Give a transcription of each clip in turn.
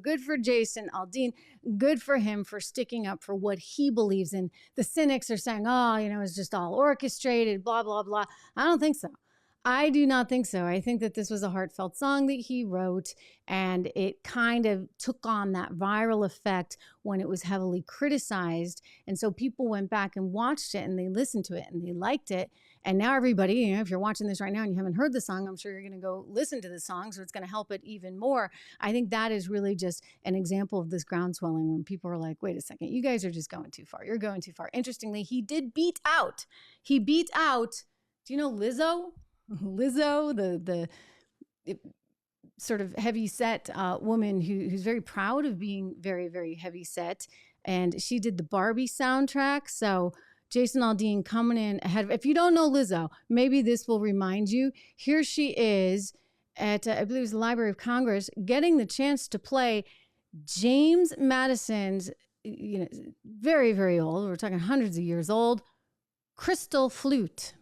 good for Jason Aldean. Good for him for sticking up for what he believes in. The cynics are saying, oh, it's just all orchestrated, blah, blah, blah. I don't think so. I do not think so. I think that this was a heartfelt song that he wrote, and it kind of took on that viral effect when it was heavily criticized. And so people went back and watched it, and they listened to it, and they liked it. And now everybody, if you're watching this right now and you haven't heard the song, I'm sure you're going to go listen to the song, so it's going to help it even more. I think that is really just an example of this groundswelling when people are like, wait a second, you guys are just going too far. You're going too far. Interestingly, he beat out, do you know Lizzo? Lizzo, the sort of heavy set woman who's very proud of being very, very heavy set. And she did the Barbie soundtrack. So Jason Aldean coming in ahead. If you don't know Lizzo, maybe this will remind you. Here she is at, I believe it was the Library of Congress, getting the chance to play James Madison's, very, very old, we're talking hundreds of years old, crystal flute.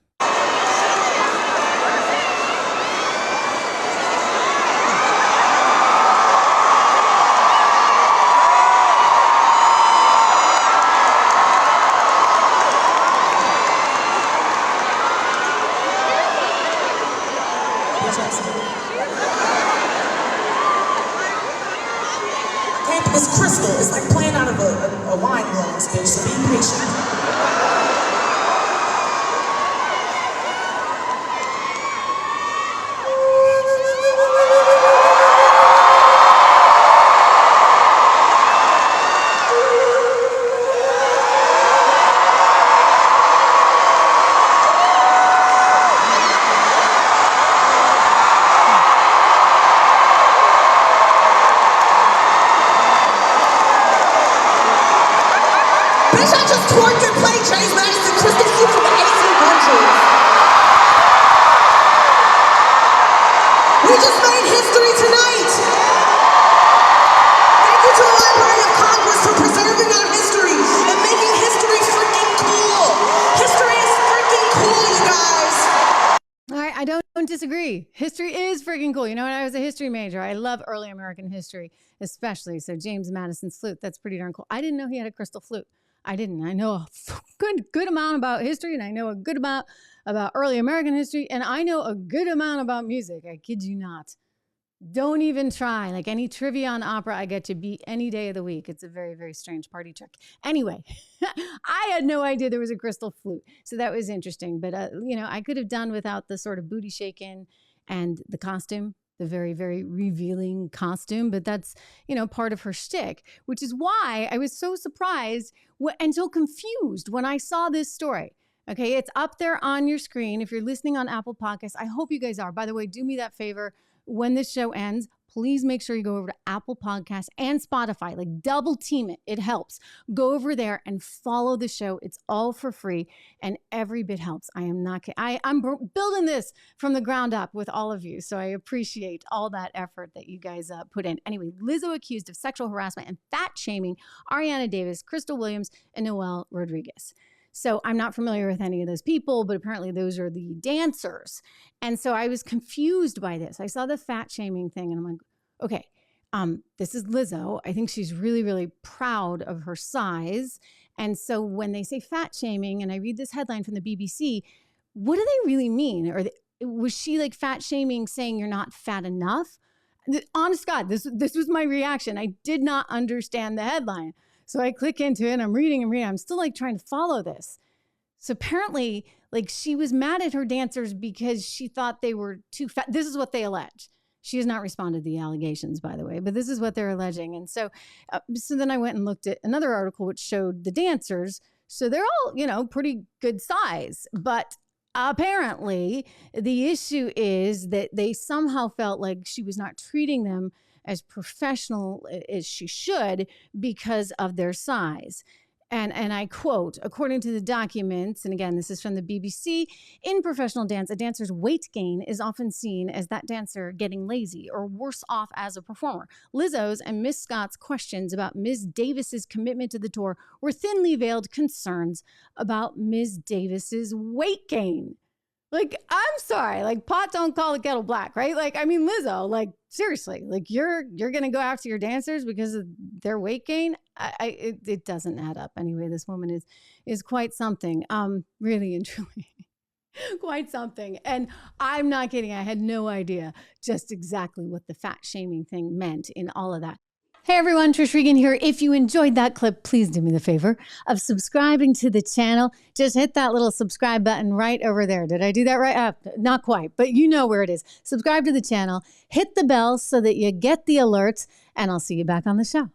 It's crystal. It's like playing out of a wine glass, bitch, so be patient. Disagree. History is freaking cool. I was a history major. I love early American history, especially. So James Madison's flute, that's pretty darn cool. I didn't know he had a crystal flute. I didn't. I know a good amount about history, and I know a good amount about early American history, and I know a good amount about music. I kid you not. Don't even try. Like any trivia on opera, I get to beat any day of the week. It's a very, very strange party trick. Anyway, I had no idea there was a crystal flute. So that was interesting. But, I could have done without the sort of booty shaking and the costume, the very, very revealing costume. But that's, part of her shtick, which is why I was so surprised and so confused when I saw this story. Okay, it's up there on your screen. If you're listening on Apple Podcasts, I hope you guys are. By the way, do me that favor. When this show ends, please make sure you go over to Apple Podcasts and Spotify. Like double team it. It helps. Go over there and follow the show. It's all for free and every bit helps. I am not kidding. I'm building this from the ground up with all of you. So I appreciate all that effort that you guys put in. Anyway, Lizzo accused of sexual harassment and fat shaming Arianna Davis, Crystal Williams, and Noelle Rodriguez. So I'm not familiar with any of those people, but apparently those are the dancers. And so I was confused by this. I saw the fat shaming thing and I'm like, okay, this is Lizzo. I think she's really, really proud of her size. And so when they say fat shaming and I read this headline from the BBC, what do they really mean? Was she like fat shaming saying you're not fat enough? Honest God, this was my reaction. I did not understand the headline. So I click into it and I'm reading. I'm still like trying to follow this. So apparently like she was mad at her dancers because she thought they were too fat. This is what they allege. She has not responded to the allegations, by the way, but this is what they're alleging. And so then I went and looked at another article which showed the dancers. So they're all, pretty good size, but apparently the issue is that they somehow felt like she was not treating them as professional as she should because of their size. And I quote, according to the documents, and again, this is from the BBC, in professional dance, a dancer's weight gain is often seen as that dancer getting lazy or worse off as a performer. Lizzo's and Miss Scott's questions about Ms. Davis's commitment to the tour were thinly veiled concerns about Ms. Davis's weight gain. Like, I'm sorry, like pot don't call the kettle black, right? Like, I mean, Lizzo, like seriously, like you're gonna go after your dancers because of their weight gain. It doesn't add up. Anyway, this woman is quite something. Really and truly. Quite something. And I'm not kidding. I had no idea just exactly what the fat shaming thing meant in all of that. Hey everyone, Trish Regan here. If you enjoyed that clip, please do me the favor of subscribing to the channel. Just hit that little subscribe button right over there. Did I do that right? Not quite, but you know where it is. Subscribe to the channel, hit the bell so that you get the alerts, and I'll see you back on the show.